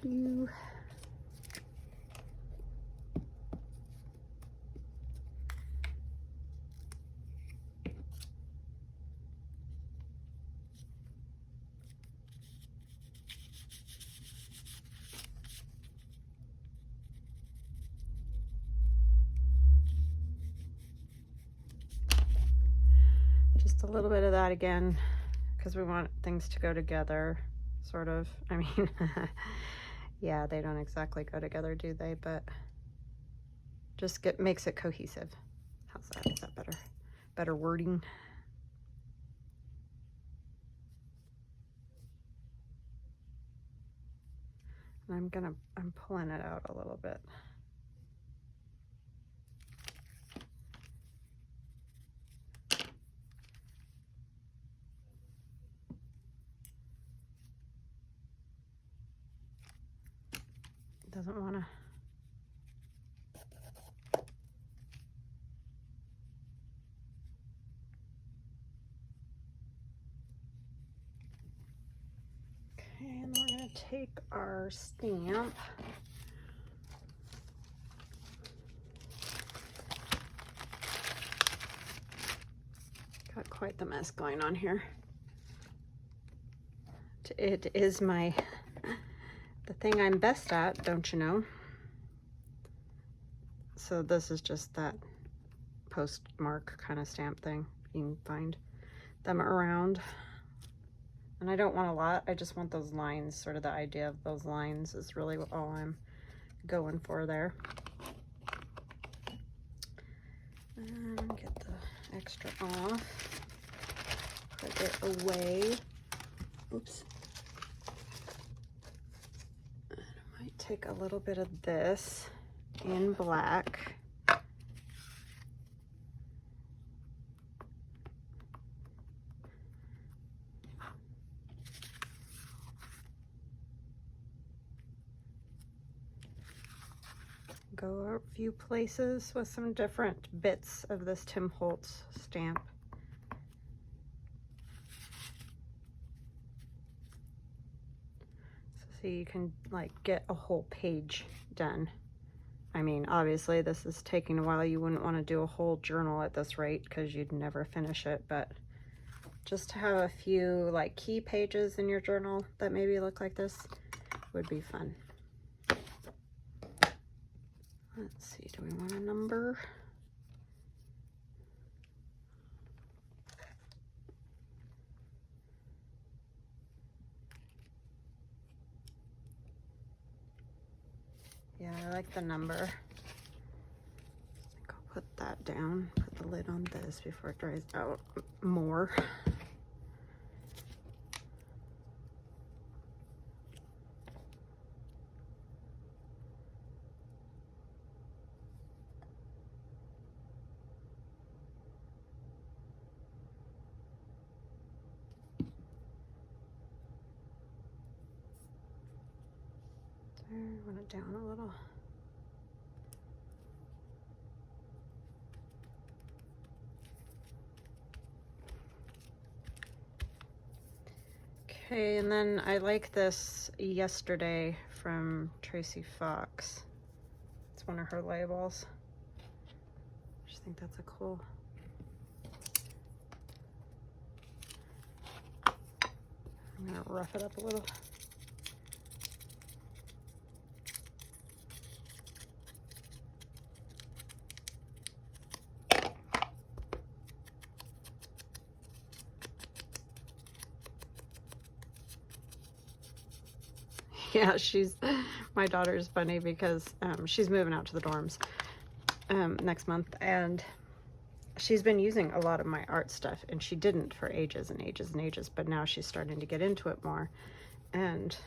Glue. Just a little bit of that again, because we want things to go together, sort of. I mean, yeah, they don't exactly go together, do they? But just makes it cohesive. How's that? Is that better? Better wording. And I'm pulling it out a little bit. Doesn't want to. Okay, and we're going to take our stamp. Got quite the mess going on here. It is the thing I'm best at, don't you know? So this is just that postmark kind of stamp thing. You can find them around. And I don't want a lot. I just want those lines, sort of the idea of those lines is really all I'm going for there. And get the extra off. Put it away. Oops. And I might take a little bit of this in black. Go a few places with some different bits of this Tim Holtz stamp. So you can like get a whole page done. I mean, obviously this is taking a while. You wouldn't want to do a whole journal at this rate because you'd never finish it, but just to have a few like key pages in your journal that maybe look like this would be fun. Let's see, do we want a number? Yeah, I like the number. I think I'll put that down, put the lid on this before it dries out more. it down a little. Okay, and then I like this Yesterday from Tracy Fox. It's one of her labels. I just think that's a cool. I'm gonna rough it up a little. Yeah, my daughter's funny because she's moving out to the dorms next month, and she's been using a lot of my art stuff, and she didn't for ages and ages and ages, but now she's starting to get into it more, and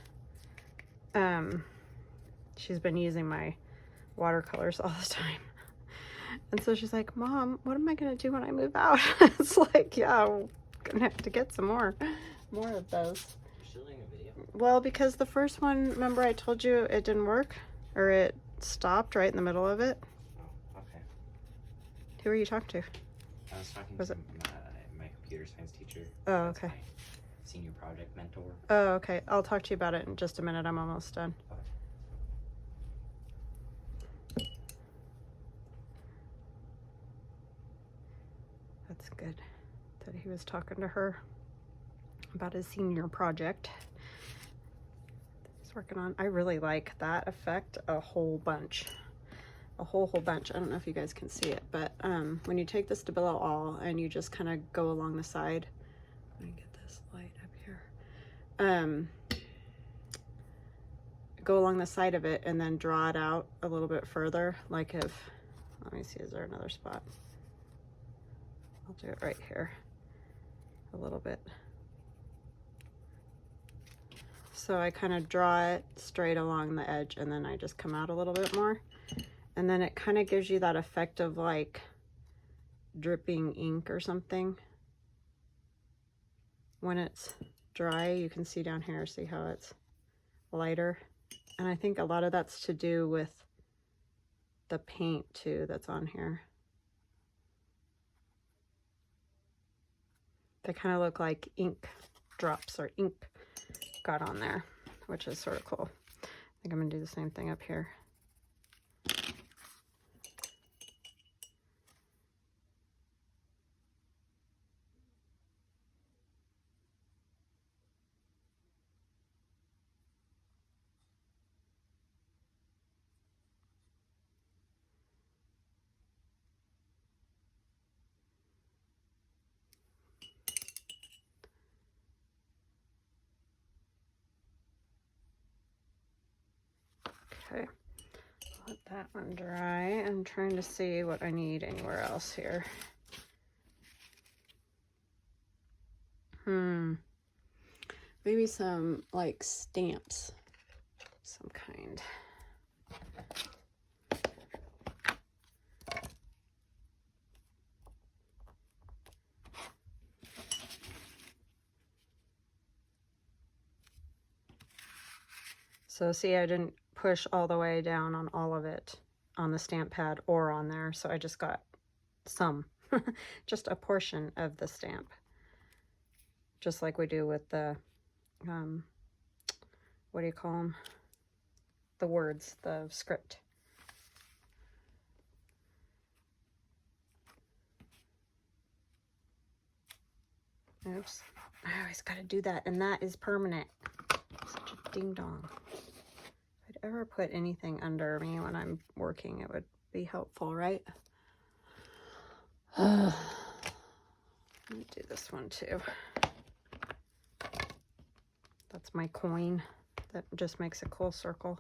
she's been using my watercolors all the time. And so she's like, Mom, what am I gonna do when I move out? It's like, yeah, I'm gonna have to get some more of those. Well, because the first one, remember I told you it didn't work? Or it stopped right in the middle of it? Oh, okay. Who are you talking to? I was talking to my computer science teacher. Oh, okay. My senior project mentor. Oh, okay. I'll talk to you about it in just a minute. I'm almost done. Okay. That's good that he was talking to her about his senior project he's working on. I really like that effect a whole bunch. A whole bunch. I don't know if you guys can see it, but when you take the Stabilo All and you just kind of go along the side, let me get this light up here. Go along the side of it and then draw it out a little bit further. Like if, let me see, is there another spot? I'll do it right here a little bit. So I kind of draw it straight along the edge, and then I just come out a little bit more. And then it kind of gives you that effect of like dripping ink or something. When it's dry, you can see down here, see how it's lighter. And I think a lot of that's to do with the paint too that's on here. They kind of look like ink drops or ink got on there, which is sort of cool. I think I'm gonna do the same thing up here. Okay, let that one dry. I'm trying to see what I need anywhere else here. Maybe some like stamps, some kind. So see, I didn't push all the way down on all of it on the stamp pad or on there, so I just got some, just a portion of the stamp, just like we do with the, what do you call them? The words, the script. Oops, I always got to do that, and that is permanent. Such a ding dong. If I'd ever put anything under me when I'm working, it would be helpful, right? Let me do this one too. That's my coin that just makes a cool circle.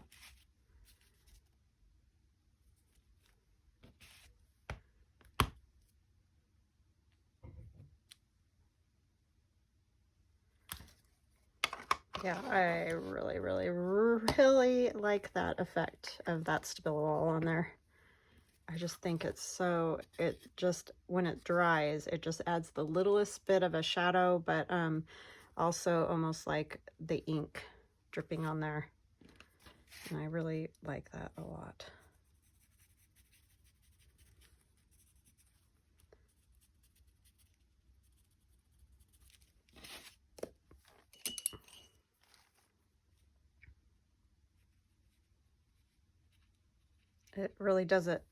Yeah, I really, really, really like that effect of that Stabilo All on there. I just think it's so, it just, when it dries, it just adds the littlest bit of a shadow, but also almost like the ink dripping on there. And I really like that a lot. It really does it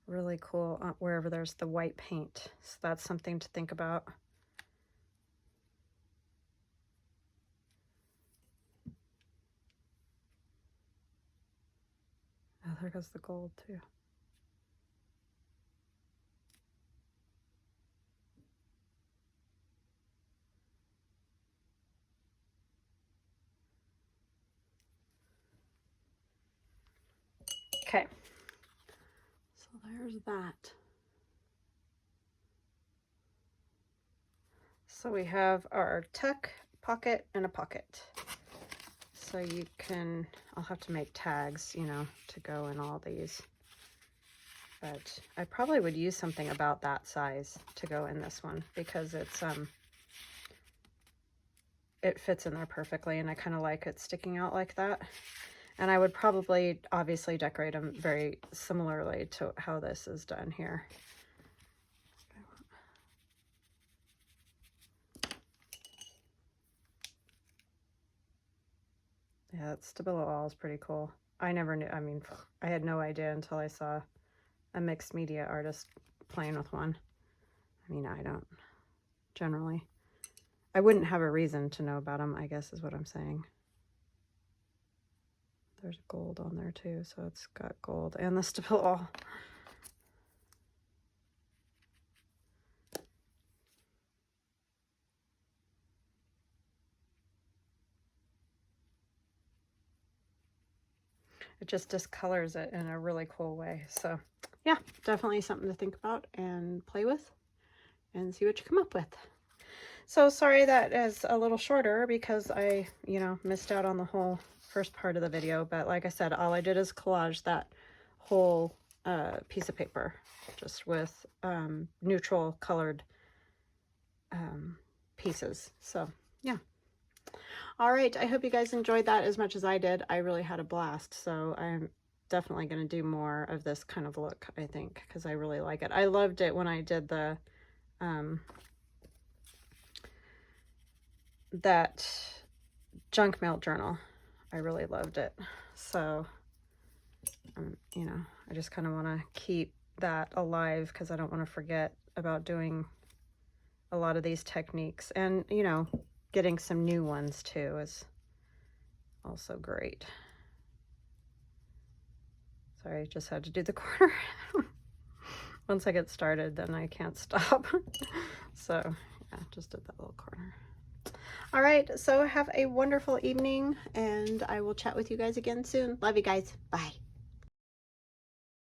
really cool wherever there's the white paint. So that's something to think about. Oh, there goes the gold too. Okay, so there's that. So we have our tuck, pocket, and a pocket. So you can, I'll have to make tags, you know, to go in all these. But I probably would use something about that size to go in this one because it's it fits in there perfectly, and I kind of like it sticking out like that. And I would probably obviously decorate them very similarly to how this is done here. Yeah, that Stabilo all is pretty cool. I never knew, I mean, I had no idea until I saw a mixed media artist playing with one. I mean, I don't generally. I wouldn't have a reason to know about them, I guess is what I'm saying. There's gold on there too, so it's got gold and the Stabilo. It just discolors it in a really cool way. So yeah, definitely something to think about and play with and see what you come up with. So sorry that is a little shorter because I, you know, missed out on the whole first part of the video. But like I said, all I did is collage that whole piece of paper just with neutral colored pieces. So yeah. All right, I hope you guys enjoyed that as much as I did. I really had a blast, so I'm definitely going to do more of this kind of look, I think, because I really like it. I loved it when I did the that junk mail journal. I really loved it. So you know, I just kind of want to keep that alive because I don't want to forget about doing a lot of these techniques, and you know, getting some new ones too is also great. Sorry, just had to do the corner. Once I get started, then I can't stop. So yeah, just did that little corner. All right, so have a wonderful evening, and I will chat with you guys again soon. Love you guys. Bye.